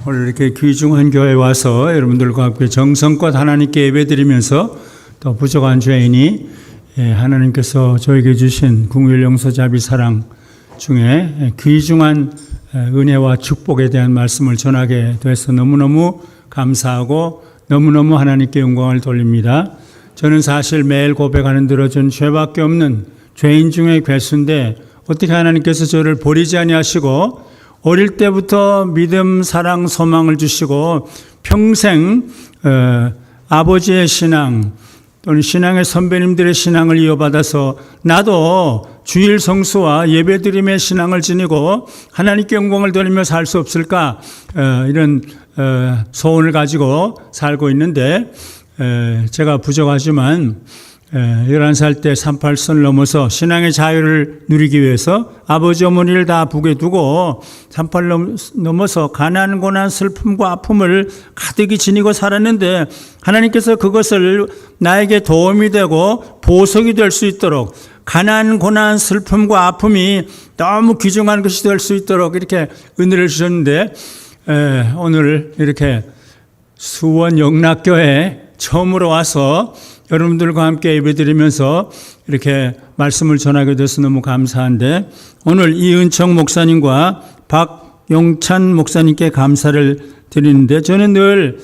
오늘 이렇게 귀중한 교회에 와서 여러분들과 함께 정성껏 하나님께 예배드리면서 또 부족한 죄인이 하나님께서 저에게 주신 국률 용서 자비 사랑 중에 귀중한 은혜와 축복에 대한 말씀을 전하게 돼서 너무너무 감사하고 너무너무 하나님께 영광을 돌립니다. 저는 사실 매일 고백하는 대로 전 죄밖에 없는 죄인 중에 괴수인데 어떻게 하나님께서 저를 버리지 아니하시고 어릴 때부터 믿음, 사랑, 소망을 주시고 평생 아버지의 신앙 또는 신앙의 선배님들의 신앙을 이어받아서 나도 주일 성수와 예배드림의 신앙을 지니고 하나님께 영광을 돌리며 살 수 없을까 이런 소원을 가지고 살고 있는데 제가 부족하지만 11살 때 38선을 넘어서 신앙의 자유를 누리기 위해서 아버지 어머니를 다 북에 두고 38 넘어서 가난, 고난, 슬픔과 아픔을 가득히 지니고 살았는데 하나님께서 그것을 나에게 도움이 되고 보석이 될 수 있도록 가난, 고난, 슬픔과 아픔이 너무 귀중한 것이 될 수 있도록 이렇게 은혜를 주셨는데 오늘 이렇게 수원 영락교회 처음으로 와서 여러분들과 함께 예배드리면서 이렇게 말씀을 전하게 돼서 너무 감사한데 오늘 이은청 목사님과 박용찬 목사님께 감사를 드리는데 저는 늘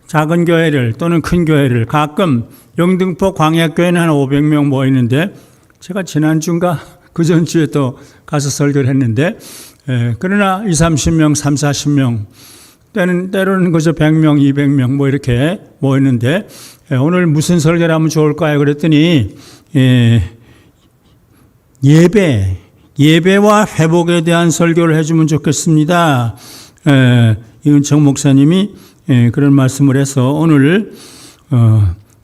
작은 교회를 또는 큰 교회를 가끔 영등포 광야교회는 한 500명 모이는데 제가 지난주인가 그 전주에 또 가서 설교를 했는데 그러나 20, 30명, 30, 40명 때로는 그저 100명, 200명 뭐 이렇게 모이는데 오늘 무슨 설교를 하면 좋을까요? 그랬더니 예배와 회복에 대한 설교를 해주면 좋겠습니다. 이은청 목사님이 그런 말씀을 해서 오늘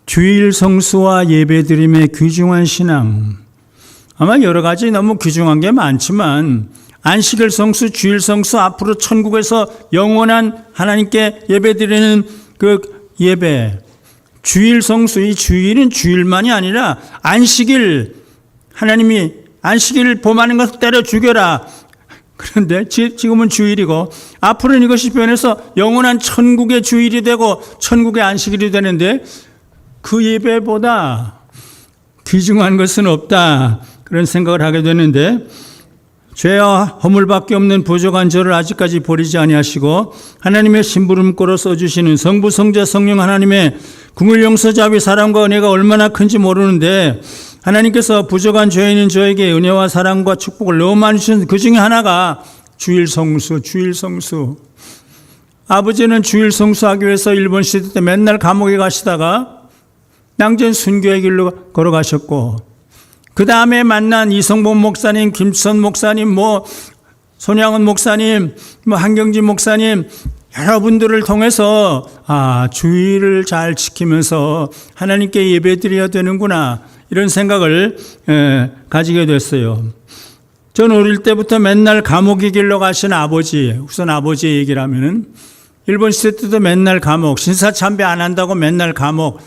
주일 성수와 예배드림의 귀중한 신앙 아마 여러 가지 너무 귀중한 게 많지만 안식일 성수, 주일 성수, 앞으로 천국에서 영원한 하나님께 예배드리는 그 예배, 주일 성수, 이 주일은 주일만이 아니라 안식일, 하나님이 안식일을 범하는 것을 때려 죽여라. 그런데 지금은 주일이고 앞으로는 이것이 변해서 영원한 천국의 주일이 되고 천국의 안식일이 되는데 그 예배보다 귀중한 것은 없다. 그런 생각을 하게 되는데 죄와 허물밖에 없는 부족한 저를 아직까지 버리지 아니하시고 하나님의 심부름꾼으로 써주시는 성부, 성자, 성령 하나님의 국률 용서 자비 사랑과 은혜가 얼마나 큰지 모르는데 하나님께서 부족한 죄인인 저에게 은혜와 사랑과 축복을 너무 많이 주신 그 중에 하나가 주일 성수. 아버지는 주일 성수하기 위해서 일본 시대 때 맨날 감옥에 가시다가 낭전 순교의 길로 걸어가셨고 그 다음에 만난 이성범 목사님, 김수선 목사님, 손양은 목사님, 한경진 목사님, 여러분들을 통해서 주의를 잘 지키면서 하나님께 예배드려야 되는구나 이런 생각을 가지게 됐어요. 저는 어릴 때부터 맨날 감옥의 길로 가신 아버지, 우선 아버지의 얘기를 하면은 일본 시대 때도 맨날 감옥, 신사참배 안 한다고 맨날 감옥,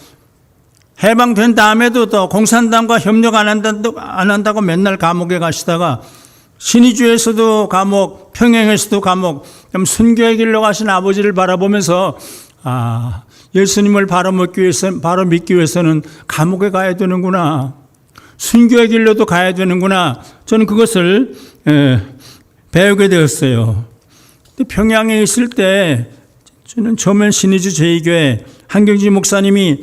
해방된 다음에도 또 공산당과 협력 안 한다고 맨날 감옥에 가시다가 신의주에서도 감옥, 평양에서도 감옥, 순교의 길로 가신 아버지를 바라보면서 예수님을 바로 믿기 위해서는 감옥에 가야 되는구나. 순교의 길로도 가야 되는구나. 저는 그것을 배우게 되었어요. 평양에 있을 때 저는 처음엔 신의주 제2교회 한경진 목사님이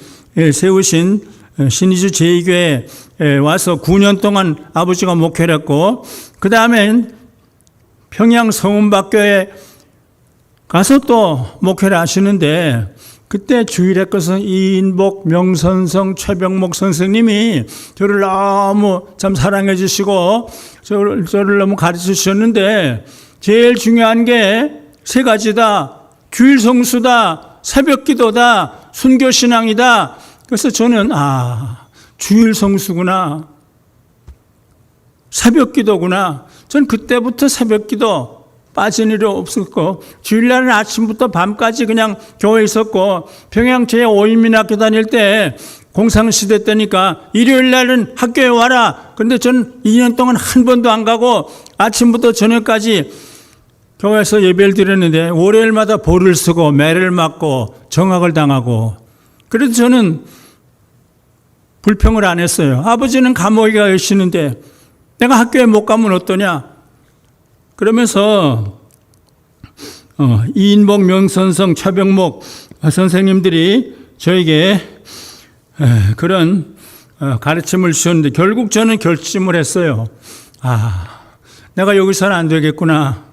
세우신 신의주 제2교회에 와서 9년 동안 아버지가 목회를 했고 그 다음엔 평양 성은박교에 가서 또 목회를 하시는데 그때 주일에 것은 이인복, 명선성, 최병목 선생님이 저를 너무 참 사랑해 주시고 저를 너무 가르쳐 주셨는데 제일 중요한 게 세 가지다. 주일 성수다, 새벽 기도다, 순교신앙이다. 그래서 저는 주일 성수구나, 새벽 기도구나. 전 그때부터 새벽 기도 빠진 일이 없었고 주일날은 아침부터 밤까지 그냥 교회에 있었고 평양 제5인민학교 다닐 때 공산시대 때니까 일요일날은 학교에 와라. 그런데 전 2년 동안 한 번도 안 가고 아침부터 저녁까지 교회에서 예배를 드렸는데 월요일마다 볼을 쓰고 매를 맞고 정학을 당하고, 그래도 저는 불평을 안 했어요. 아버지는 감옥에 가 계시는데 내가 학교에 못 가면 어떠냐. 그러면서 이인복, 명선성, 최병목 선생님들이 저에게 그런 가르침을 주셨는데, 결국 저는 결심을 했어요. 내가 여기서는 안 되겠구나.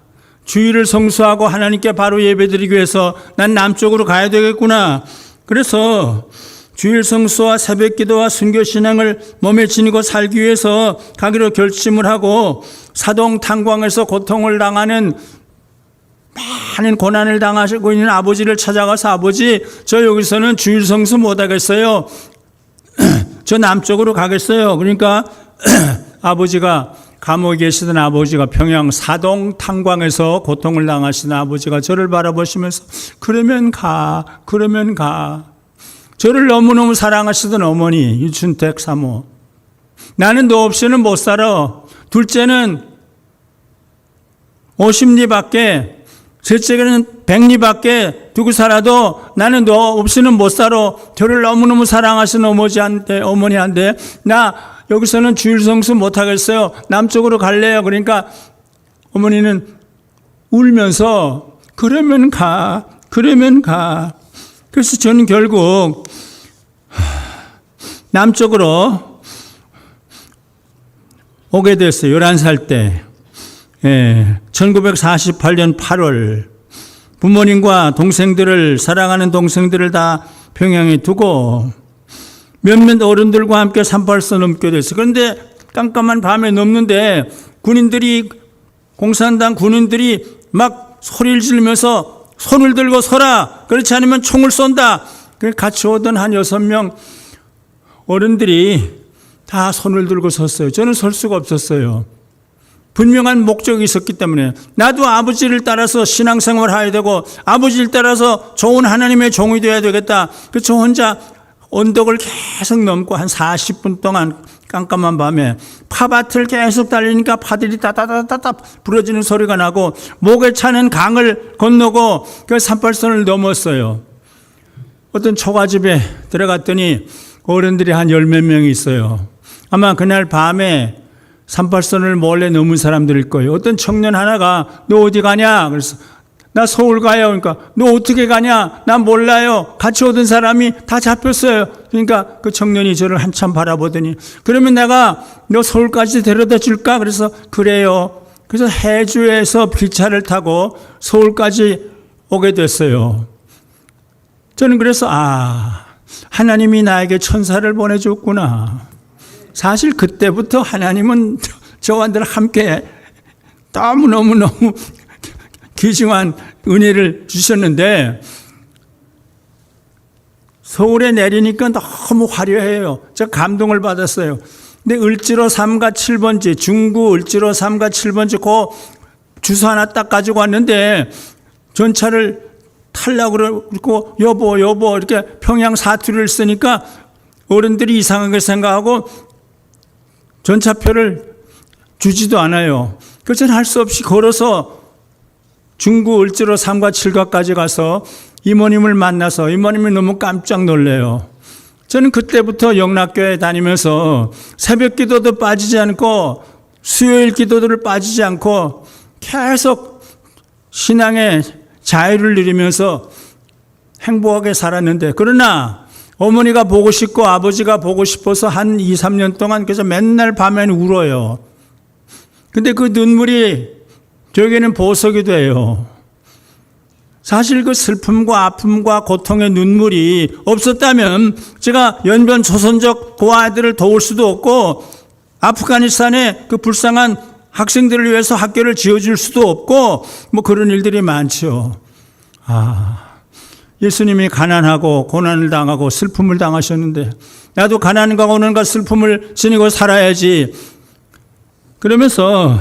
주일을 성수하고 하나님께 바로 예배드리기 위해서 난 남쪽으로 가야 되겠구나. 그래서 주일 성수와 새벽 기도와 순교 신앙을 몸에 지니고 살기 위해서 가기로 결심을 하고, 사동 탄광에서 고통을 당하는, 많은 고난을 당하시고 있는 아버지를 찾아가서, 아버지, 저 여기서는 주일 성수 못 하겠어요. 저 남쪽으로 가겠어요. 그러니까 아버지가, 감옥에 계시던 아버지가, 평양 사동 탄광에서 고통을 당하시는 아버지가 저를 바라보시면서 그러면 가. 저를 너무너무 사랑하시던 어머니 유춘택 사모, 나는 너 없이는 못 살아. 둘째는 50리밖에, 셋째는 100리밖에 두고 살아도 나는 너 없이는 못 살아. 저를 너무너무 사랑하시는 어머니한테 나 여기서는 주일 성수 못 하겠어요. 남쪽으로 갈래요. 그러니까 어머니는 울면서 그러면 가. 그래서 저는 결국 남쪽으로 오게 됐어요. 11살 때. 1948년 8월 부모님과 동생들을, 사랑하는 동생들을 다 평양에 두고 몇몇 어른들과 함께 38선 넘게 됐어요. 그런데 깜깜한 밤에 넘는데 공산당 군인들이 막 소리를 지르면서 손을 들고 서라. 그렇지 않으면 총을 쏜다. 같이 오던 한 6명 어른들이 다 손을 들고 섰어요. 저는 설 수가 없었어요. 분명한 목적이 있었기 때문에. 나도 아버지를 따라서 신앙생활을 해야 되고 아버지를 따라서 좋은 하나님의 종이 되어야 되겠다. 그래서 혼자 언덕을 계속 넘고 한 40분 동안 깜깜한 밤에 파밭을 계속 달리니까 파들이 따다다다다 부러지는 소리가 나고, 목에 차는 강을 건너고 그 38선을 넘었어요. 어떤 초가집에 들어갔더니 어른들이 한 10몇 명이 있어요. 아마 그날 밤에 38선을 몰래 넘은 사람들일 거예요. 어떤 청년 하나가 너 어디 가냐? 그래서 나 서울 가요. 그러니까 너 어떻게 가냐? 난 몰라요. 같이 오던 사람이 다 잡혔어요. 그러니까 그 청년이 저를 한참 바라보더니 그러면 내가 너 서울까지 데려다 줄까? 그래서 그래요. 그래서 해주에서 기차를 타고 서울까지 오게 됐어요. 저는 그래서 하나님이 나에게 천사를 보내줬구나. 사실 그때부터 하나님은 저와 늘 함께 너무너무 귀중한 은혜를 주셨는데, 서울에 내리니까 너무 화려해요. 저 감동을 받았어요. 근데 을지로 3가 7번지, 중구 을지로 3가 7번지 그 주소 하나 딱 가지고 왔는데 전차를 타려고 그러고 여보 이렇게 평양 사투리를 쓰니까 어른들이 이상하게 생각하고 전차표를 주지도 않아요. 그래서 저는 할 수 없이 걸어서 중구 을지로 3과 7가까지 가서 이모님을 만나서 이모님이 너무 깜짝 놀래요. 저는 그때부터 영락교회 다니면서 새벽 기도도 빠지지 않고 수요일 기도들을 빠지지 않고 계속 신앙의 자유를 누리면서 행복하게 살았는데, 그러나 어머니가 보고 싶고 아버지가 보고 싶어서 한 2, 3년 동안 그래서 맨날 밤에는 울어요. 근데 그 눈물이 저에게는 보석이 돼요. 사실 그 슬픔과 아픔과 고통의 눈물이 없었다면 제가 연변 조선족 그 아이들을 도울 수도 없고 아프가니스탄의 그 불쌍한 학생들을 위해서 학교를 지어줄 수도 없고 그런 일들이 많죠. 예수님이 가난하고 고난을 당하고 슬픔을 당하셨는데 나도 가난과 고난과 슬픔을 지니고 살아야지. 그러면서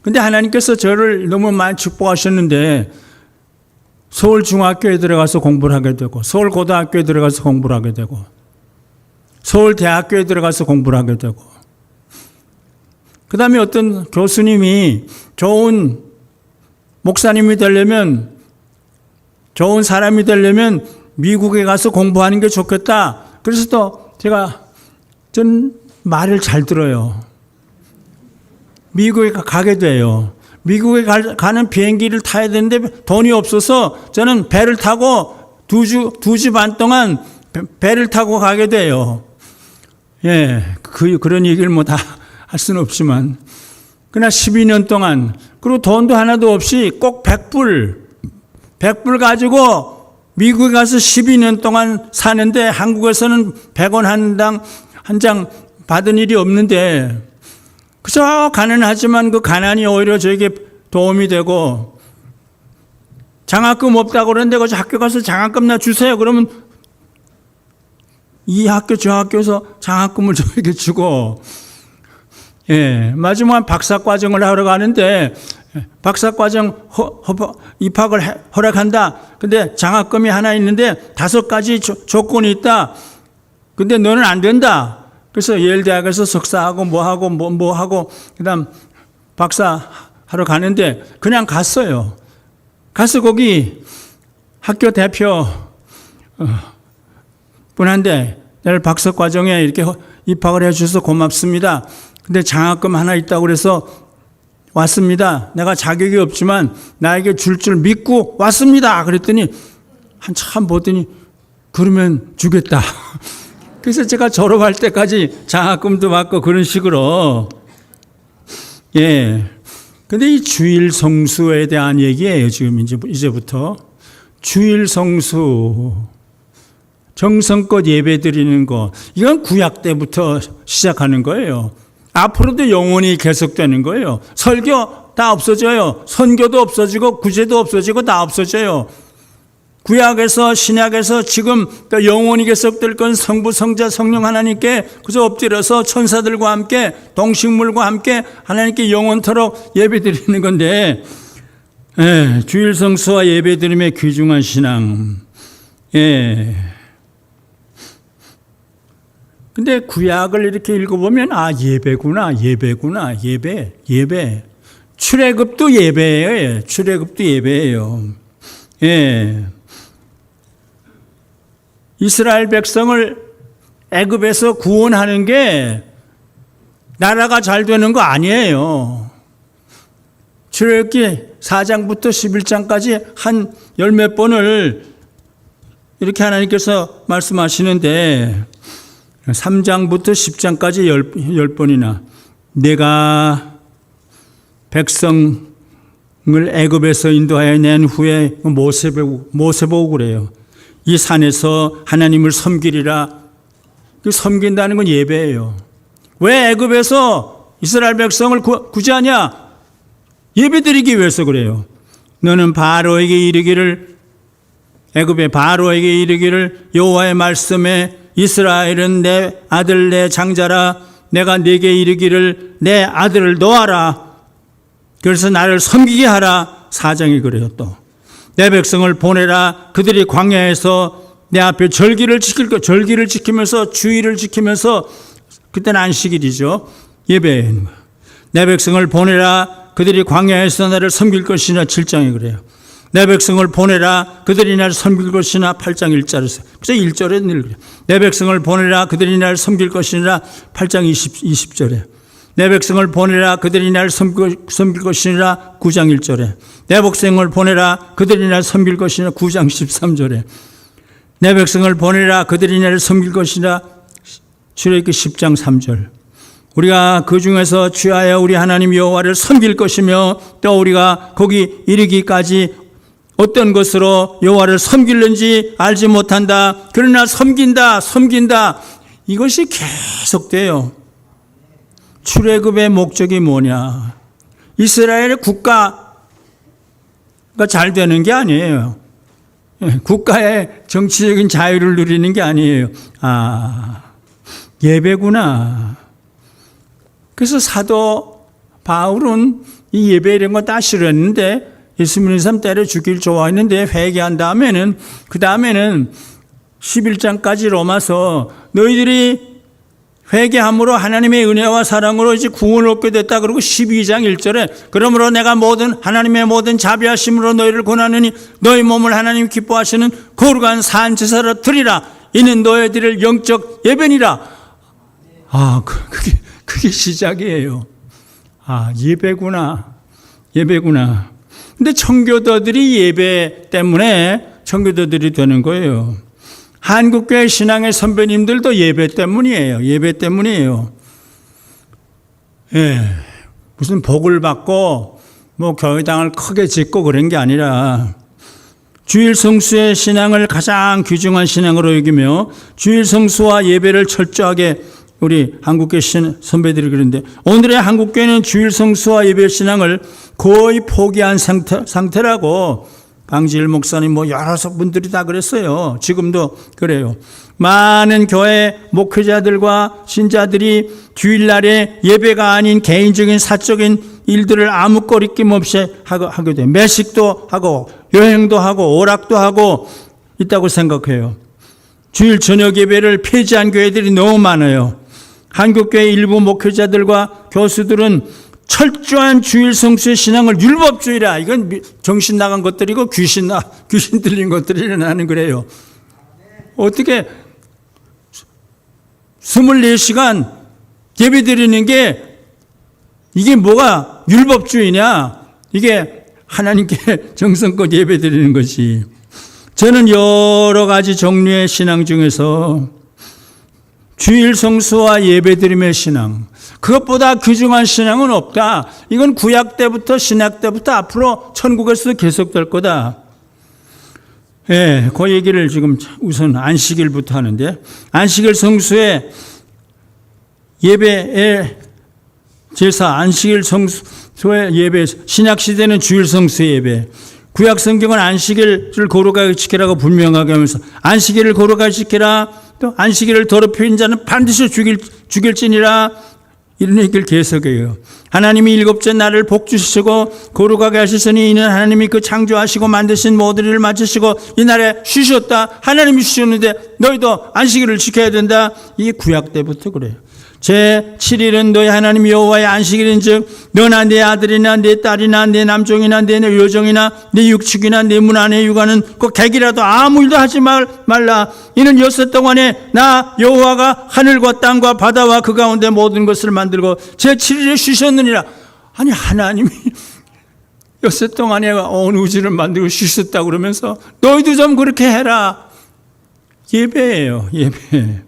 근데 하나님께서 저를 너무 많이 축복하셨는데 서울 중학교에 들어가서 공부를 하게 되고 서울 고등학교에 들어가서 공부를 하게 되고 서울 대학교에 들어가서 공부를 하게 되고 그 다음에 어떤 교수님이 좋은 목사님이 되려면, 좋은 사람이 되려면 미국에 가서 공부하는 게 좋겠다. 그래서 또 전 말을 잘 들어요. 미국에 가게 돼요. 미국에 가는 비행기를 타야 되는데 돈이 없어서 저는 배를 타고 두 주 반 동안 배를 타고 가게 돼요. 예, 그런 얘기를 뭐 다 할 수는 없지만. 그러나 12년 동안, 그리고 돈도 하나도 없이 꼭 100불 가지고 미국에 가서 12년 동안 사는데 한국에서는 100원 한 장 받은 일이 없는데, 그저 가난하지만 그 가난이 오히려 저에게 도움이 되고, 장학금 없다고 그러는데 그 학교 가서 장학금 나 주세요. 그러면 이 학교 저 학교에서 장학금을 저에게 주고, 예, 마지막 박사과정을 하러 가는데 박사과정 입학을 허락한다. 근데 장학금이 하나 있는데 5가지 조건이 있다. 근데 너는 안 된다. 그래서 예일대학에서 석사하고 뭐하고 그다음 박사 하러 가는데 그냥 갔어요. 가서 거기 학교 대표 분한테 내일 박사과정에 이렇게 입학을 해주셔서 고맙습니다. 근데 장학금 하나 있다고 그래서 왔습니다. 내가 자격이 없지만 나에게 줄 믿고 왔습니다. 그랬더니 한참 보더니 그러면 주겠다. 그래서 제가 졸업할 때까지 장학금도 받고 그런 식으로. 예. 근데 이 주일 성수에 대한 얘기예요. 지금 이제부터. 주일 성수. 정성껏 예배 드리는 거. 이건 구약 때부터 시작하는 거예요. 앞으로도 영원히 계속되는 거예요. 설교 다 없어져요. 선교도 없어지고 구제도 없어지고 다 없어져요. 구약에서 신약에서 지금 또 영원히 계속될 건 성부 성자 성령 하나님께 그저 엎드려서 천사들과 함께 동식물과 함께 하나님께 영원토록 예배드리는 건데, 예, 주일 성수와 예배드림의 귀중한 신앙. 예. 근데 구약을 이렇게 읽어보면 예배구나. 예배. 출애굽도 예배예요. 출애굽도 예배예요. 예. 이스라엘 백성을 애굽에서 구원하는 게 나라가 잘 되는 거 아니에요. 출애굽기 4장부터 11장까지 한 10몇 번을 이렇게 하나님께서 말씀하시는데 3장부터 10장까지 10번이나 내가 백성을 애굽에서 인도하여 낸 후에 모세 보고 그래요. 이 산에서 하나님을 섬기리라. 섬긴다는 건 예배예요. 왜 애굽에서 이스라엘 백성을 구제하냐? 예배드리기 위해서 그래요. 너는 바로에게 이르기를, 애굽의 바로에게 이르기를 여호와의 말씀에 이스라엘은 내 아들 내 장자라. 내가 네게 이르기를 내 아들을 놓아라. 그래서 나를 섬기게 하라. 4장이 그래요. 또 내 백성을 보내라. 그들이 광야에서 내 앞에 절기를 지키면서 주의를 지키면서, 그때는 안식일이죠. 예배하는 거예요. 내 백성을 보내라. 그들이 광야에서 나를 섬길 것이나. 7장이 그래요. 내 백성을 보내라. 그들이 나를 섬길 것이나. 8장 1절에서. 그래서 1절에 늘 그래요. 내 백성을 보내라. 그들이 나를 섬길 것이나. 8장 20절에. 내 백성을 보내라. 그들이 나를 섬길 것이라. 9장 1절에. 내 백성을 보내라. 그들이 나를 섬길 것이나. 9장 13절에. 내 백성을 보내라. 그들이 나를 섬길 것이라. 출애굽기 10장 3절. 우리가 그 중에서 취하여 우리 하나님 여호와를 섬길 것이며, 또 우리가 거기 이르기까지 어떤 것으로 여호와를 섬길는지 알지 못한다. 그러나 섬긴다. 이것이 계속돼요. 출애굽의 목적이 뭐냐? 이스라엘의 국가가 잘 되는 게 아니에요. 국가의 정치적인 자유를 누리는 게 아니에요. 예배구나. 그래서 사도 바울은 이 예배 이런 거 다 싫었는데, 예수 믿는 사람 때려 죽일 좋아했는데 회개한 다음에는, 그 다음에는 11장까지 로마서 너희들이 회개함으로 하나님의 은혜와 사랑으로 이제 구원을 얻게 됐다. 그리고 12장 1절에 그러므로 내가 하나님의 모든 자비하심으로 너희를 권하느니 너희 몸을 하나님 기뻐하시는 거룩한 산제사로 드리라. 이는 너희들을 영적 예배니라. 그게 시작이에요. 예배구나. 근데 청교도들이 예배 때문에 청교도들이 되는 거예요. 한국교회 신앙의 선배님들도 예배 때문이에요. 무슨 복을 받고 교회당을 크게 짓고 그런 게 아니라 주일 성수의 신앙을 가장 귀중한 신앙으로 여기며 주일 성수와 예배를 철저하게 우리 한국교회 선배들이 그러는데 오늘의 한국교회는 주일 성수와 예배 신앙을 거의 포기한 상태라고 강지일 목사님 여러 분들이 다 그랬어요. 지금도 그래요. 많은 교회 목회자들과 신자들이 주일날에 예배가 아닌 개인적인 사적인 일들을 아무 거리낌 없이 하게 돼요. 매식도 하고 여행도 하고 오락도 하고 있다고 생각해요. 주일 저녁 예배를 폐지한 교회들이 너무 많아요. 한국교회 일부 목회자들과 교수들은 철저한 주일 성수의 신앙을 율법주의라. 이건 정신 나간 것들이고 귀신 들린 것들이라는 그래요. 어떻게 24시간 예배 드리는 게 이게 뭐가 율법주의냐? 이게 하나님께 정성껏 예배 드리는 것이. 저는 여러 가지 종류의 신앙 중에서 주일 성수와 예배 드림의 신앙, 그것보다 귀중한 신앙은 없다. 이건 구약 때부터 신약 때부터 앞으로 천국에서도 계속될 거다. 그 얘기를 지금 우선 안식일부터 하는데, 안식일 성수의 예배의 제사, 안식일 성수의 예배, 신약 시대는 주일 성수의 예배, 구약 성경은 안식일을 거룩하게 지키라고 분명하게 하면서 안식일을 거룩하게 지키라, 또 안식일을 더럽히는 자는 반드시 죽일지니라, 이런 얘기를 계속해요. 하나님이 일곱째 날을 복주시고 거룩하게 하시으니 이는 하나님이 그 창조하시고 만드신 모든 일을 마치시고 이 날에 쉬셨다. 하나님이 쉬셨는데 너희도 안식일을 지켜야 된다. 이게 구약 때부터 그래요. 제7일은 너희 하나님 여호와의 안식일인즉 너나 내 아들이나 내 딸이나 내 남종이나 내 여종이나 내 육축이나 내 문 안에 육아는 그 객이라도 아무 일도 하지 말라. 이는 엿새 동안에 나 여호와가 하늘과 땅과 바다와 그 가운데 모든 것을 만들고 제7일에 쉬셨느니라. 아니 하나님이 엿새 동안에 온 우주를 만들고 쉬셨다고 그러면서 너희도 좀 그렇게 해라. 예배예요. 예배.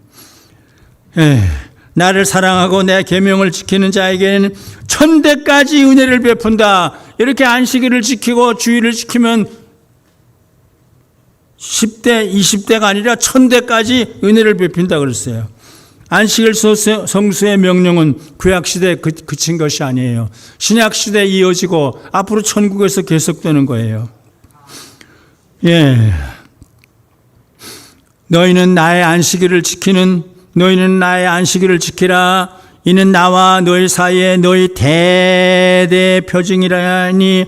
나를 사랑하고 내 계명을 지키는 자에게는 천대까지 은혜를 베푼다. 이렇게 안식일을 지키고 주일을 지키면 10대, 20대가 아니라 1000대까지 은혜를 베푼다 그랬어요. 안식일 성수의 명령은 구약시대에 그친 것이 아니에요. 신약시대에 이어지고 앞으로 천국에서 계속되는 거예요. 너희는 나의 안식일을 지키라. 이는 나와 너희 사이에 너희 대대 표징이라니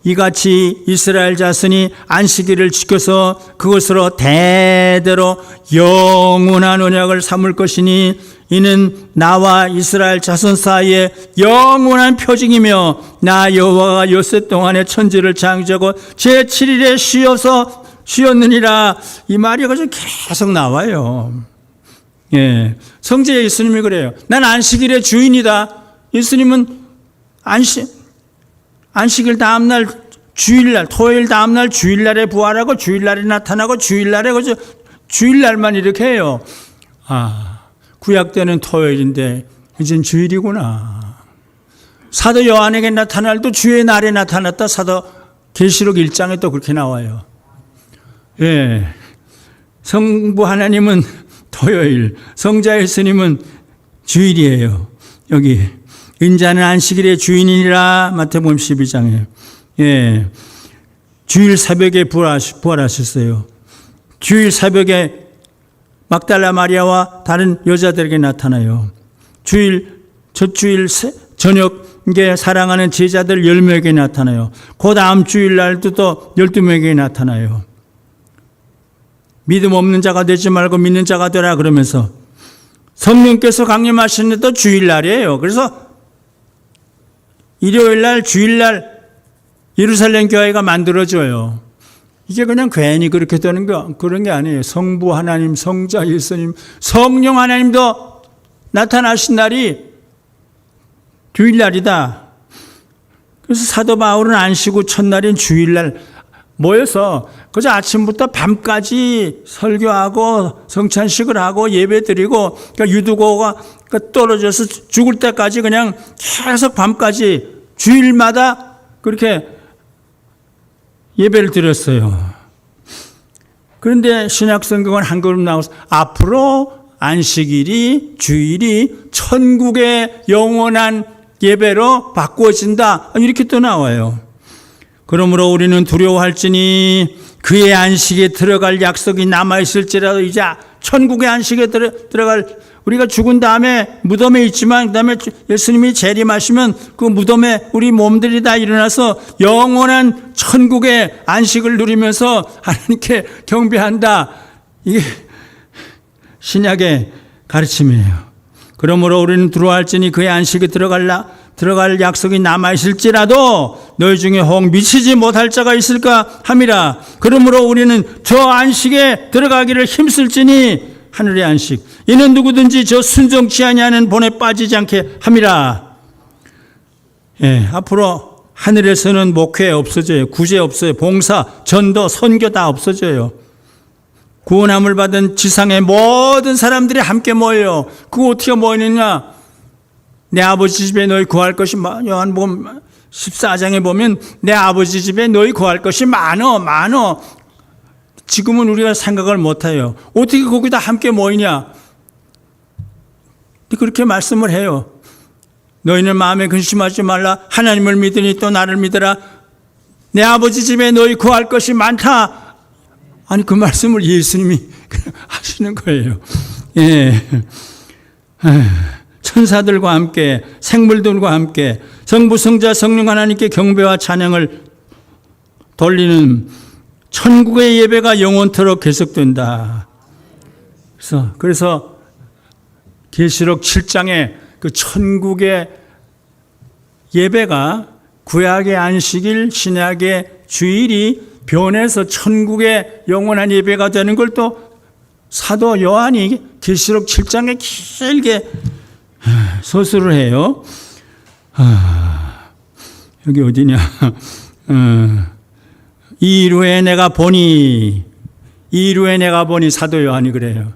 이같이 이스라엘 자손이 안식일을 지켜서 그것으로 대대로 영원한 언약을 삼을 것이니 이는 나와 이스라엘 자손 사이에 영원한 표징이며 나 여호와가 엿새 동안에 천지를 창조하고 제7일에 쉬었느니라. 이 말이 계속 나와요. 성자 예수님이 그래요. 난 안식일의 주인이다. 예수님은 안식일 다음날 주일날, 토요일 다음날 주일날에 부활하고 주일날에 나타나고 주일날만 이렇게 해요. 구약 때는 토요일인데 이젠 주일이구나. 사도 요한에게 나타날 또 주의 날에 나타났다. 사도 계시록 1장에 또 그렇게 나와요. 성부 하나님은 토요일, 성자 예수님은 주일이에요. 여기 인자는 안식일의 주인이니라. 마태복음 12장에 주일 새벽에 부활하셨어요. 주일 새벽에 막달라 마리아와 다른 여자들에게 나타나요. 첫 주일 저녁에 사랑하는 제자들 10명에게 나타나요. 그 다음 주일날도 또 12명에게 나타나요. 믿음 없는 자가 되지 말고 믿는 자가 되라 그러면서 성령께서 강림하시는 또 주일날이에요. 그래서 일요일날, 주일날 예루살렘 교회가 만들어져요. 이게 그냥 괜히 그렇게 되는 그런 게 아니에요. 성부 하나님, 성자 예수님, 성령 하나님도 나타나신 날이 주일날이다. 그래서 사도 바울은 안식 후 첫날인 주일날 모여서 그저 아침부터 밤까지 설교하고 성찬식을 하고 예배 드리고, 그러니까 유두고가 떨어져서 죽을 때까지 그냥 계속 밤까지 주일마다 그렇게 예배를 드렸어요. 그런데 신약성경은 한 걸음 나와서 앞으로 안식일이, 주일이 천국의 영원한 예배로 바꾸어진다, 이렇게 또 나와요. 그러므로 우리는 두려워할지니 그의 안식에 들어갈 약속이 남아있을지라도 이제 천국의 안식에 들어갈, 우리가 죽은 다음에 무덤에 있지만 그 다음에 예수님이 재림하시면 그 무덤에 우리 몸들이 다 일어나서 영원한 천국의 안식을 누리면서 하나님께 경배한다. 이게 신약의 가르침이에요. 그러므로 우리는 두려워할지니 그의 안식에 들어갈 약속이 남아있을지라도 너희 중에 혹 미치지 못할 자가 있을까 함이라. 그러므로 우리는 저 안식에 들어가기를 힘쓸지니 하늘의 안식, 이는 누구든지 저 순종치 아니하는 본에 빠지지 않게 함이라. 앞으로 하늘에서는 목회 없어져요. 구제 없어요. 봉사, 전도, 선교 다 없어져요. 구원함을 받은 지상의 모든 사람들이 함께 모여요. 그거 어떻게 모이느냐? 내 아버지 집에 너희 구할 것이 요한복음 14장에 보면 내 아버지 집에 너희 구할 것이 많어. 지금은 우리가 생각을 못해요. 어떻게 거기다 함께 모이냐? 그렇게 말씀을 해요. 너희는 마음에 근심하지 말라. 하나님을 믿으니 또 나를 믿으라. 내 아버지 집에 너희 구할 것이 많다. 아니, 그 말씀을 예수님이 하시는 거예요. 천사들과 함께, 생물들과 함께 성부, 성자, 성령 하나님께 경배와 찬양을 돌리는 천국의 예배가 영원토록 계속된다. 그래서 계시록 7장에 그 천국의 예배가 구약의 안식일, 신약의 주일이 변해서 천국의 영원한 예배가 되는 걸 또 사도 요한이 계시록 7장에 길게 서술을 해요. 여기 어디냐? 이루에 내가 보니 사도 요한이 그래요.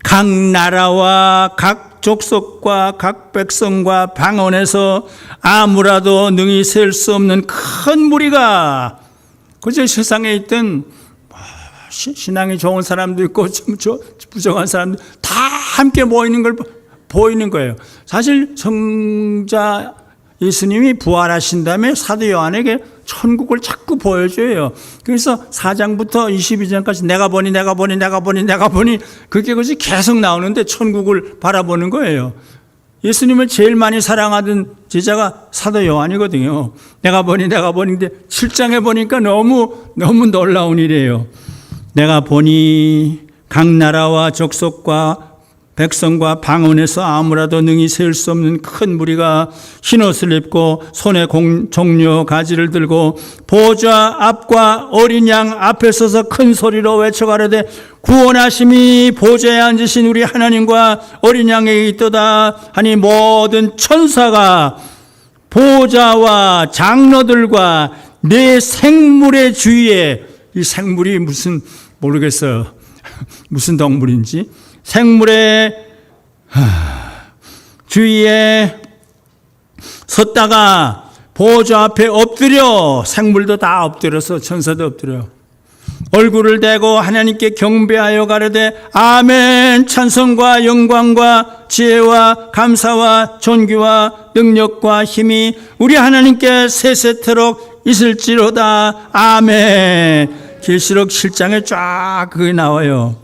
각 나라와 각 족속과 각 백성과 방언에서 아무라도 능히 셀 수 없는 큰 무리가, 그저 세상에 있던 신앙이 좋은 사람도 있고 부정한 사람도 다 함께 모이는 걸 보이는 거예요. 사실 성자 예수님이 부활하신 다음에 사도 요한에게 천국을 자꾸 보여줘요. 그래서 4장부터 22장까지 내가 보니 그게 것이 계속 나오는데 천국을 바라보는 거예요. 예수님을 제일 많이 사랑하던 제자가 사도 요한이거든요. 내가 보니인데 7장에 보니까 너무 놀라운 일이에요. 내가 보니 각 나라와 족속과 백성과 방언에서 아무라도 능히 세울 수 없는 큰 무리가 흰옷을 입고 손에 종려 가지를 들고 보좌 앞과 어린 양 앞에 서서 큰 소리로 외쳐가라되 구원하심이 보좌에 앉으신 우리 하나님과 어린 양에게 있도다 하니 모든 천사가 보좌와 장로들과 네 생물의 주위에, 이 생물이 무슨 모르겠어요. 무슨 동물인지 생물의 주위에 섰다가 보좌 앞에 엎드려, 생물도 다 엎드려서 천사도 엎드려 얼굴을 대고 하나님께 경배하여 가르되 아멘. 찬송과 영광과 지혜와 감사와 존귀와 능력과 힘이 우리 하나님께 세세토록 있을지로다. 아멘. 계시록 7장에 쫙 그게 나와요.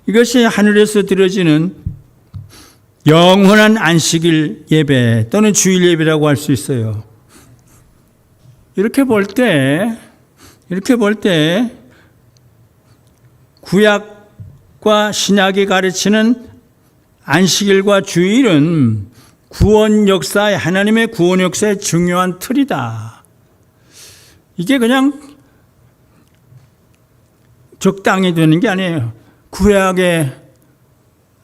이것이 하늘에서 드려지는 영원한 안식일 예배 또는 주일 예배라고 할 수 있어요. 이렇게 볼 때 구약과 신약이 가르치는 안식일과 주일은 구원 역사의, 하나님의 구원 역사의 중요한 틀이다. 이게 그냥 적당히 되는 게 아니에요. 구약의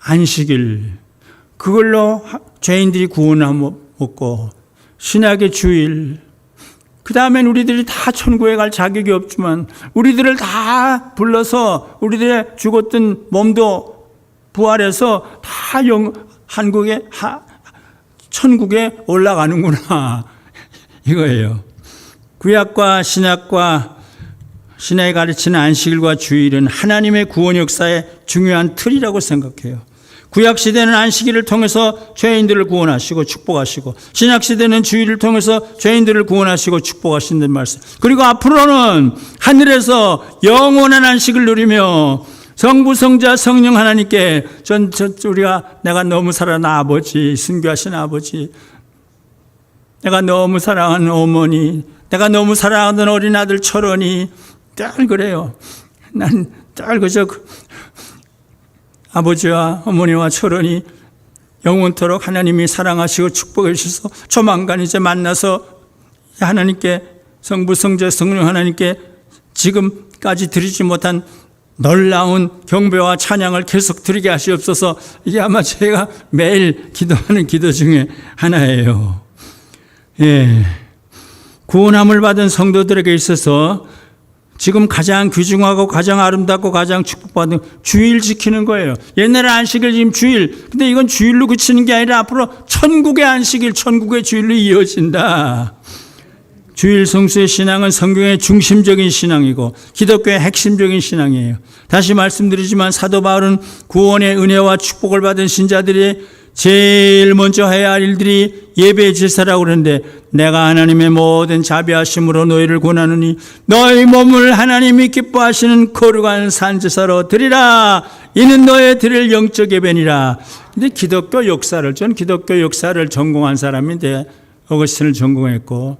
안식일, 그걸로 죄인들이 구원을 먹고, 신약의 주일, 그 다음엔 우리들이 다 천국에 갈 자격이 없지만 우리들을 다 불러서 우리들의 죽었던 몸도 부활해서 다 한국에, 천국에 올라가는구나, 이거예요. 구약과 신약이 가르치는 안식일과 주일은 하나님의 구원 역사의 중요한 틀이라고 생각해요. 구약 시대는 안식일을 통해서 죄인들을 구원하시고 축복하시고, 신약 시대는 주일을 통해서 죄인들을 구원하시고 축복하신다는 말씀. 그리고 앞으로는 하늘에서 영원한 안식을 누리며 성부, 성자, 성령 하나님께 내가 너무 사랑하는 아버지, 순교하신 아버지, 내가 너무 사랑하는 어머니, 내가 너무 사랑하는 어린 아들 철원이 늘 그래요. 난 늘 그저 아버지와 어머니와 철원이 영원토록 하나님이 사랑하시고 축복해 주셔서 조만간 이제 만나서 하나님께, 성부, 성자, 성령 하나님께 지금까지 드리지 못한 놀라운 경배와 찬양을 계속 드리게 하시옵소서. 이게 아마 제가 매일 기도하는 기도 중에 하나예요. 예. 구원함을 받은 성도들에게 있어서 지금 가장 귀중하고 가장 아름답고 가장 축복받은 주일 지키는 거예요. 옛날에 안식일, 지금 주일. 근데 이건 주일로 그치는 게 아니라 앞으로 천국의 안식일, 천국의 주일로 이어진다. 주일 성수의 신앙은 성경의 중심적인 신앙이고 기독교의 핵심적인 신앙이에요. 다시 말씀드리지만 사도 바울은 구원의 은혜와 축복을 받은 신자들이 제일 먼저 해야 할 일들이 예배 제사라고 그러는데, 내가 하나님의 모든 자비하심으로 너희를 권하노니 너희 몸을 하나님이 기뻐하시는 거룩한 산제사로 드리라. 이는 너의 드릴 영적 예배니라. 근데 전 기독교 역사를 전공한 사람인데 어거스틴을 전공했고,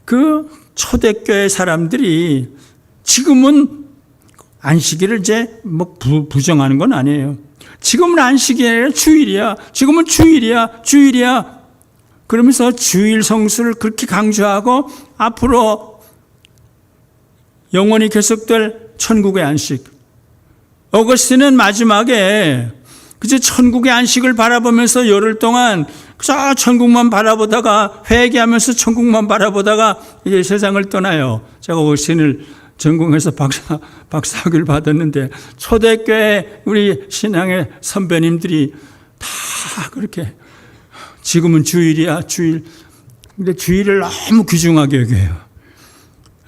그 초대교회 사람들이 지금은 안식일을 이제 부정하는 건 아니에요. 지금은 안식이 아니라 주일이야. 지금은 주일이야. 그러면서 주일 성수를 그렇게 강조하고 앞으로 영원히 계속될 천국의 안식. 어거스틴은 마지막에 그저 천국의 안식을 바라보면서 열흘 동안 저 천국만 바라보다가 회개하면서 천국만 바라보다가 이제 세상을 떠나요. 제가 어거스틴을 전공해서 박사학위를 받았는데 초대교회 우리 신앙의 선배님들이 다 그렇게 지금은 주일이야, 주일. 근데 주일을 너무 귀중하게 여겨요.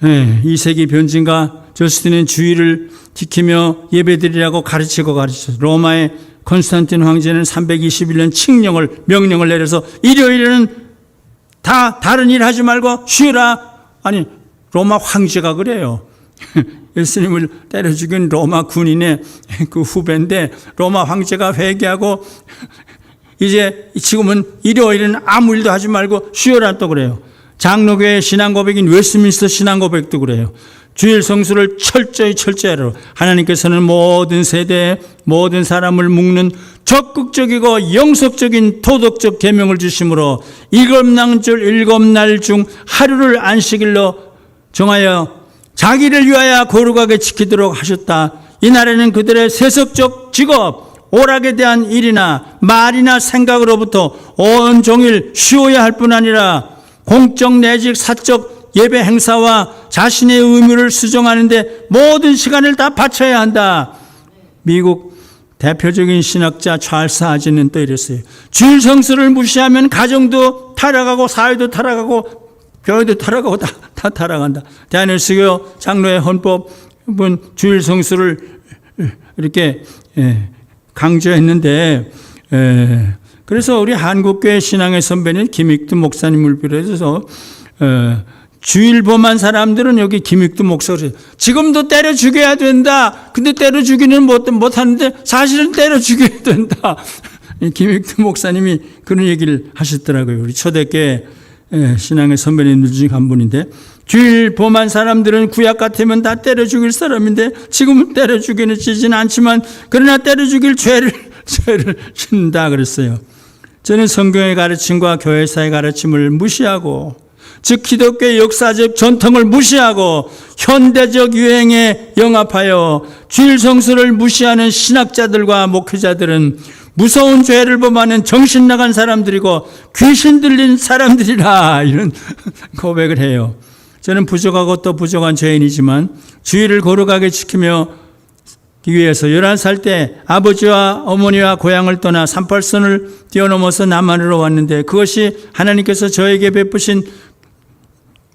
네, 2세기 변진가 저스틴은 주일을 지키며 예배드리라고 가르치셨어요. 로마의 콘스탄틴 황제는 321년 명령을 내려서 일요일에는 다 다른 일 하지 말고 쉬어라. 아니, 로마 황제가 그래요. 예수님을 때려 죽인 로마 군인의 그 후배인데 로마 황제가 회개하고 이제 지금은 일요일은 아무 일도 하지 말고 쉬어라 또 그래요. 장로교의 신앙고백인 웨스트민스터 신앙고백도 그래요. 주일 성수를 철저히 하라. 하나님께서는 모든 세대에 모든 사람을 묶는 적극적이고 영속적인 도덕적 계명을 주심으로 일곱 날 중 하루를 안식일로 정하여 자기를 위하여 거룩하게 지키도록 하셨다. 이날에는 그들의 세속적 직업, 오락에 대한 일이나 말이나 생각으로부터 온종일 쉬어야 할 뿐 아니라 공적 내직 사적 예배 행사와 자신의 의무를 수정하는 데 모든 시간을 다 바쳐야 한다. 미국 대표적인 신학자 찰스 하진은 또 이랬어요. 주일 성수를 무시하면 가정도 타락하고 사회도 타락하고 교회도 타락하고 다 타락한다. 대한일수교 장로의 헌법은 주일 성수를 이렇게 강조했는데, 그래서 우리 한국교회 신앙의 선배는 김익두 목사님을 비롯해서 주일 범한 사람들은 여기 김익두 목사를 지금도 때려 죽여야 된다. 근데 때려 죽이는 못하는데 사실은 때려 죽여야 된다. 김익두 목사님이 그런 얘기를 하셨더라고요. 우리 초대교회 신앙의 선배님들 중 한 분인데, 주일 범한 사람들은 구약 같으면 다 때려 죽일 사람인데 지금은 때려 죽이지는 않지만 그러나 때려 죽일 죄를 죄를 짓는다 그랬어요. 저는 성경의 가르침과 교회사의 가르침을 무시하고, 즉 기독교의 역사적 전통을 무시하고 현대적 유행에 영합하여 주일 성수를 무시하는 신학자들과 목회자들은 무서운 죄를 범하는 정신 나간 사람들이고 귀신 들린 사람들이라, 이런 고백을 해요. 저는 부족하고 또 부족한 죄인이지만 주일을 거룩하게 지키며 위해서 11살 때 아버지와 어머니와 고향을 떠나 38선을 뛰어넘어서 남한으로 왔는데, 그것이 하나님께서 저에게 베푸신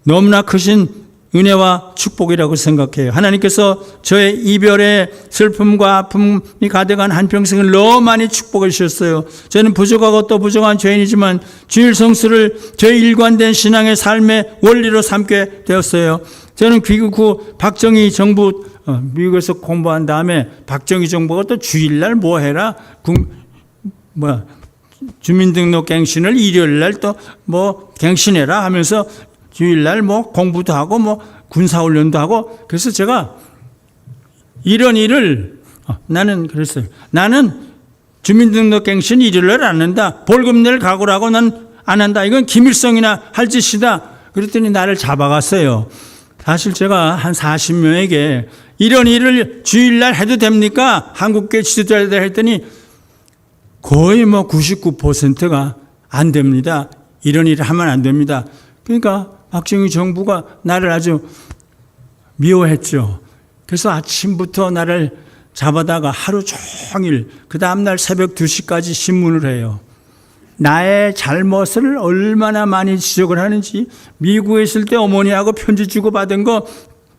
너무나 크신 은혜와 축복이라고 생각해요. 하나님께서 저의 이별의 슬픔과 아픔이 가득한 한평생을 너무 많이 축복해 주셨어요. 저는 부족하고 또 부족한 죄인이지만 주일 성수를 저의 일관된 신앙의 삶의 원리로 삼게 되었어요. 저는 귀국 후 박정희 정부, 미국에서 공부한 다음에 박정희 정부가 또 주일날 뭐 해라, 주민등록 갱신을 일요일날 또 뭐 갱신해라 하면서 주일날 뭐 공부도 하고 뭐 군사훈련도 하고, 그래서 제가 이런 일을 나는 그랬어요. 나는 주민등록 갱신 일요일날 안 한다. 벌금 낼 각오라고 난 안 한다. 이건 김일성이나 할 짓이다. 그랬더니 나를 잡아갔어요. 사실 제가 한 40명에게 이런 일을 주일날 해도 됩니까? 한국교회 지도자들 했더니 거의 뭐 99%가 안 됩니다. 이런 일을 하면 안 됩니다. 그러니까 박정희 정부가 나를 아주 미워했죠. 그래서 아침부터 나를 잡아다가 하루 종일, 그 다음날 새벽 2시까지 신문을 해요. 나의 잘못을 얼마나 많이 지적을 하는지, 미국에 있을 때 어머니하고 편지 주고받은 거,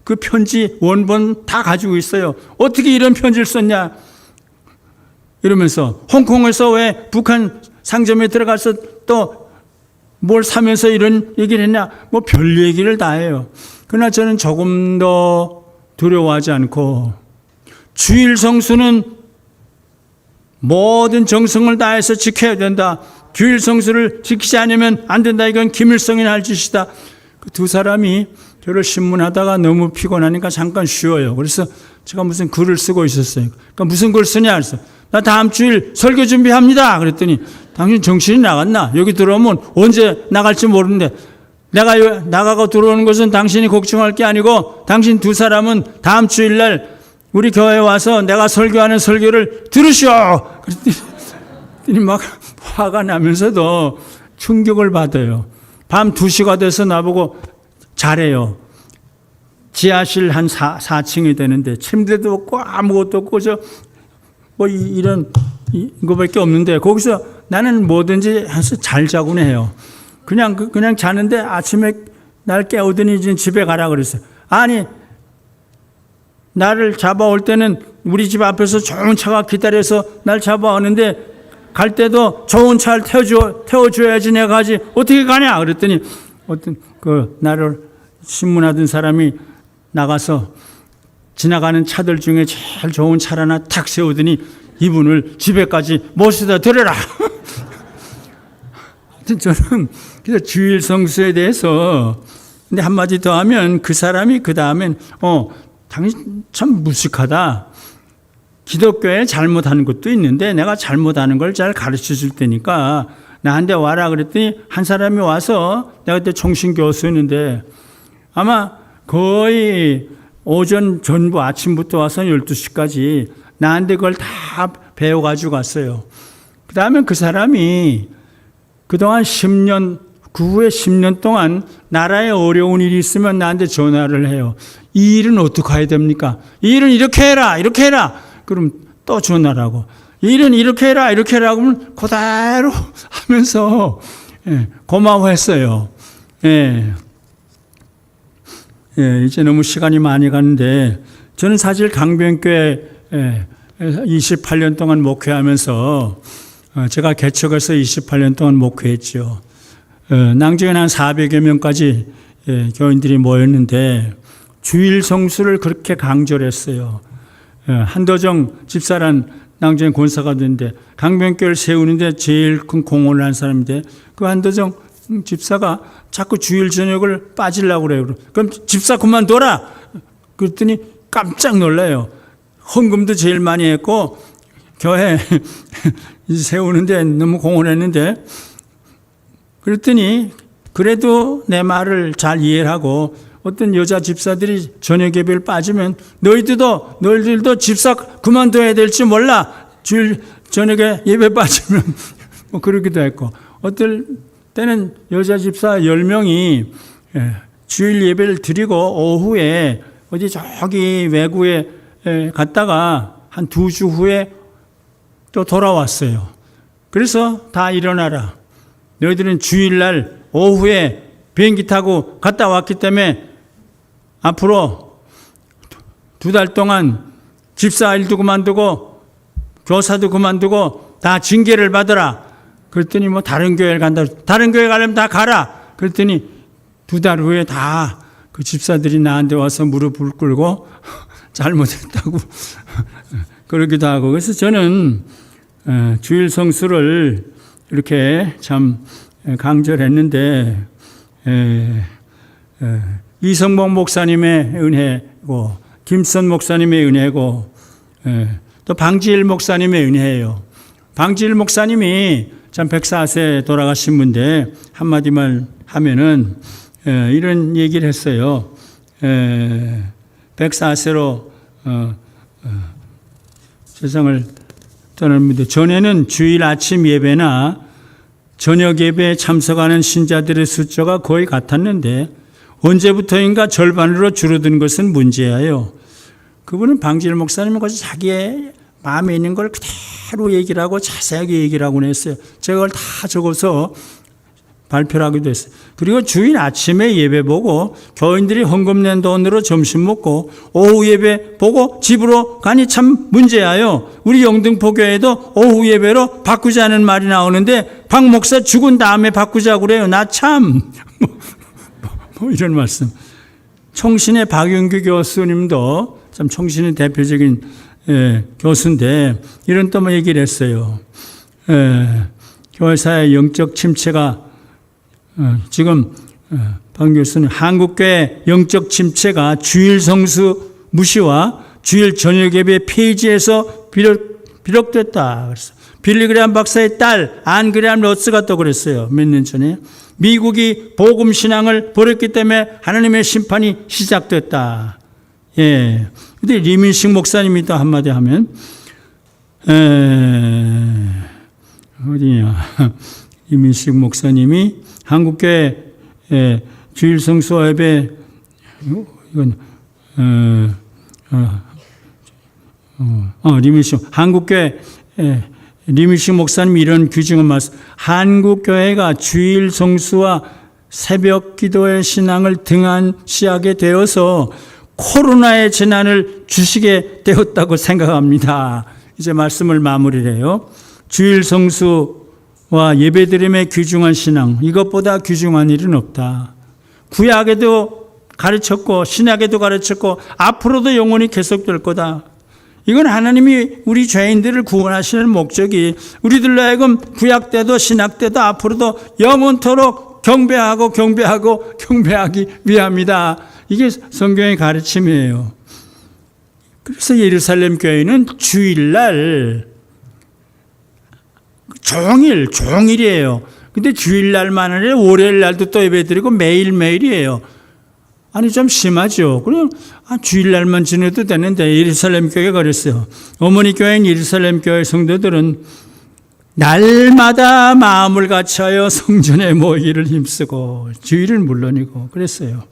그 편지 원본 다 가지고 있어요. 어떻게 이런 편지를 썼냐 이러면서, 홍콩에서 왜 북한 상점에 들어가서 또 뭘 사면서 이런 얘기를 했냐, 뭐 별 얘기를 다 해요. 그러나 저는 조금 더 두려워하지 않고, 주일 성수는 모든 정성을 다해서 지켜야 된다. 주일 성수를 지키지 않으면 안 된다. 이건 김일성이나 할 짓이다. 그 두 사람이 저를 신문하다가 너무 피곤하니까 잠깐 쉬어요. 그래서 제가 무슨 글을 쓰고 있었어요. 그러니까 무슨 글 쓰냐 그래서, 나 다음 주일 설교 준비합니다. 그랬더니, 당신 정신이 나갔나? 여기 들어오면 언제 나갈지 모르는데, 내가 나가고 들어오는 것은 당신이 걱정할 게 아니고, 당신 두 사람은 다음 주일날 우리 교회에 와서 내가 설교하는 설교를 들으시오. 그랬더니 막 화가 나면서도 충격을 받아요. 밤 2시가 돼서 나보고 잘해요. 지하실 한 4층이 되는데 침대도 없고 아무것도 없고 뭐 이런 이거밖에 없는데, 거기서 나는 뭐든지 해서 잘 자곤 해요. 그냥 자는데 아침에 날 깨우더니 이제 집에 가라 그랬어요. 아니, 나를 잡아올 때는 우리 집 앞에서 좋은 차가 기다려서 날 잡아오는데, 갈 때도 좋은 차를 태워줘야지 내가 가지 어떻게 가냐 그랬더니, 어떤 나를 신문하던 사람이 나가서 지나가는 차들 중에 제일 좋은 차를 하나 탁 세우더니 이분을 집에까지 모시다 드려라. 저는 그래서 주일 성수에 대해서, 근데 한마디 더 하면 그 사람이 그 다음엔 당신 참 무식하다. 기독교에 잘못하는 것도 있는데 내가 잘못하는 걸 잘 가르쳐 줄 테니까 나한테 와라 그랬더니, 한 사람이 와서, 내가 그때 총신교수였는데 아마 거의 오전 전부 아침부터 와서 12시까지 나한테 그걸 다 배워가지고 갔어요. 그 다음에 그 사람이 그동안 10년, 그 후에 10년 동안 나라에 어려운 일이 있으면 나한테 전화를 해요. 이 일은 어떻게 해야 됩니까? 이 일은 이렇게 해라, 이렇게 해라. 그럼 또 전화를 하고, 이 일은 이렇게 해라, 이렇게 해라. 그러면 그대로 하면서 고마워했어요. 이제 너무 시간이 많이 가는데, 저는 사실 강변교회 28년 동안 목회하면서, 제가 개척해서 28년 동안 목회했죠. 낭정에는 한 400여 명까지 교인들이 모였는데 주일 성수를 그렇게 강조를 했어요. 한도정 집사란 낭정의 권사가 됐는데 강변교회를 세우는데 제일 큰 공헌을 한 사람인데, 그 한도정 집사가 자꾸 주일 저녁을 빠지려고 그래요. 그럼 집사 그만둬라. 그랬더니 깜짝 놀라요. 헌금도 제일 많이 했고 교회 세우는데 너무 공헌했는데, 그랬더니 그래도 내 말을 잘 이해를 하고, 어떤 여자 집사들이 저녁 예배를 빠지면 너희들도 집사 그만둬야 될지 몰라. 주일 저녁에 예배 빠지면 뭐 그러기도 했고, 어떨 때는 여자 집사 10명이 주일 예배를 드리고 오후에 어디 저기 외구에 갔다가 한 2주 후에 또 돌아왔어요. 그래서 다 일어나라. 너희들은 주일날 오후에 비행기 타고 갔다 왔기 때문에 앞으로 2달 동안 집사 일도 그만두고 교사도 그만두고 다 징계를 받으라. 그랬더니 뭐 다른 교회를 간다. 다른 교회 가려면 다 가라. 그랬더니 2달 후에 다 그 집사들이 나한테 와서 무릎을 꿇고 잘못했다고 그러기도 하고. 그래서 저는 주일 성수를 이렇게 참 강조했는데, 이성복 목사님의 은혜고, 김선 목사님의 은혜고, 또 방지일 목사님의 은혜예요. 방지일 목사님이 참 104세 돌아가신 분인데, 한마디만 하면은 이런 얘기를 했어요. 104세로 세상을 떠납니다. 전에는 주일 아침 예배나 저녁 예배에 참석하는 신자들의 숫자가 거의 같았는데 언제부터인가 절반으로 줄어든 것은 문제예요. 그분은 방지일 목사님은 자기의 마음에 있는 걸 그대로 얘기를 하고 자세하게 얘기를 하곤 했어요. 제가 그걸 다 적어서 발표를 하기도 했어요. 그리고 주일 아침에 예배 보고 교인들이 헌금 낸 돈으로 점심 먹고 오후 예배 보고 집으로 가니 참 문제예요. 우리 영등포 교회도 오후 예배로 바꾸자는 말이 나오는데 박 목사 죽은 다음에 바꾸자고 그래요. 나 참 뭐 이런 말씀. 총신의 박윤규 교수님도 참 총신의 대표적인 교수인데 이런 또 뭐 얘기를 했어요. 교회사의 영적 침체가 지금 박 교수님, 한국교회 영적 침체가 주일 성수 무시와 주일 저녁 예배 폐지에서 비롯됐다. 그랬어요. 빌리 그레함 박사의 딸 안 그레함 로스가 또 그랬어요. 몇 년 전에. 미국이 복음 신앙을 버렸기 때문에 하나님의 심판이 시작됐다. 예. 근데 리민식 목사님이 또 한마디 하면, 어디냐. 리민식 목사님이 한국교회 주일 성수 예배, 이건, 리민식, 한국교회, 리민식 목사님이 이런 규정을 말씀, 한국교회가 주일 성수와 새벽 기도의 신앙을 등한시하게 되어서 코로나의 재난을 주시게 되었다고 생각합니다. 이제 말씀을 마무리를 해요. 주일 성수와 예배드림의 귀중한 신앙, 이것보다 귀중한 일은 없다. 구약에도 가르쳤고 신약에도 가르쳤고 앞으로도 영원히 계속될 거다. 이건 하나님이 우리 죄인들을 구원하시는 목적이 우리들로 하여금 구약 때도 신약 때도 앞으로도 영원토록 경배하기 위함이다. 이게 성경의 가르침이에요. 그래서 예루살렘 교회는 주일날 종일이에요. 근데 주일날만 아니라 월요일날도 또 예배드리고 매일매일이에요. 아니 좀 심하죠. 그냥 주일날만 지내도 되는데 예루살렘 교회가 그랬어요. 어머니 교회인 예루살렘 교회 성도들은 날마다 마음을 같이하여 성전에 모이기를 힘쓰고 주일은 물론이고 그랬어요.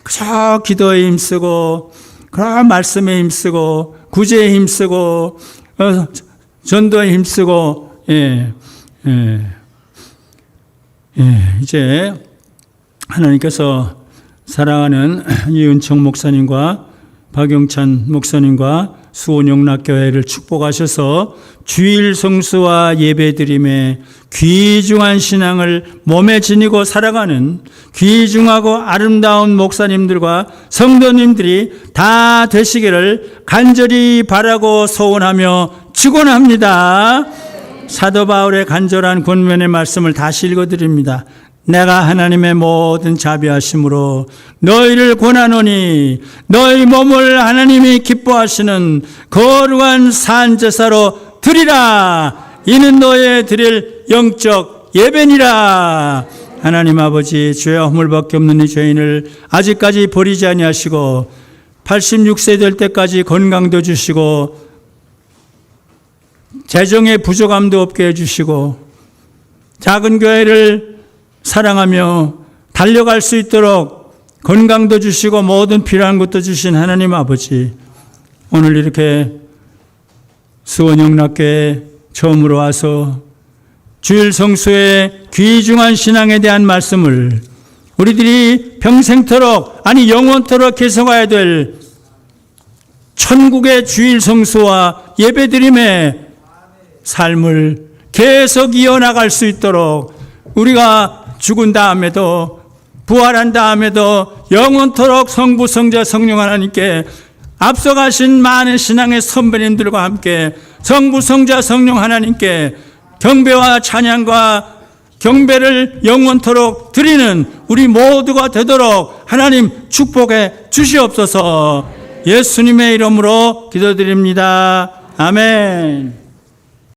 그저 기도에 힘쓰고 그런 말씀에 힘쓰고 구제에 힘쓰고 전도에 힘쓰고 이제 하나님께서 사랑하는 이은청 목사님과 박영찬 목사님과 수원영락교회를 축복하셔서 주일 성수와 예배드림에 귀중한 신앙을 몸에 지니고 살아가는 귀중하고 아름다운 목사님들과 성도님들이 다 되시기를 간절히 바라고 소원하며 축원합니다. 사도 바울의 간절한 권면의 말씀을 다시 읽어드립니다. 내가 하나님의 모든 자비하심으로 너희를 권하노니 너희 몸을 하나님이 기뻐하시는 거룩한 산제사로 드리라. 이는 너의 드릴 영적 예배니라. 하나님 아버지, 죄와 허물밖에 없는 이 죄인을 아직까지 버리지 아니하시고 86세 될 때까지 건강도 주시고 재정의 부족함도 없게 해주시고 작은 교회를 사랑하며 달려갈 수 있도록 건강도 주시고 모든 필요한 것도 주신 하나님 아버지, 오늘 이렇게 수원영락교회에 처음으로 와서 주일 성수의 귀중한 신앙에 대한 말씀을 우리들이 평생토록, 아니 영원토록 계속해야 될 천국의 주일 성수와 예배드림의 삶을 계속 이어나갈 수 있도록 우리가 죽은 다음에도 부활한 다음에도 영원토록 성부, 성자, 성령 하나님께 앞서가신 많은 신앙의 선배님들과 함께 성부, 성자, 성령 하나님께 경배와 찬양과 경배를 영원토록 드리는 우리 모두가 되도록 하나님 축복해 주시옵소서. 예수님의 이름으로 기도드립니다. 아멘.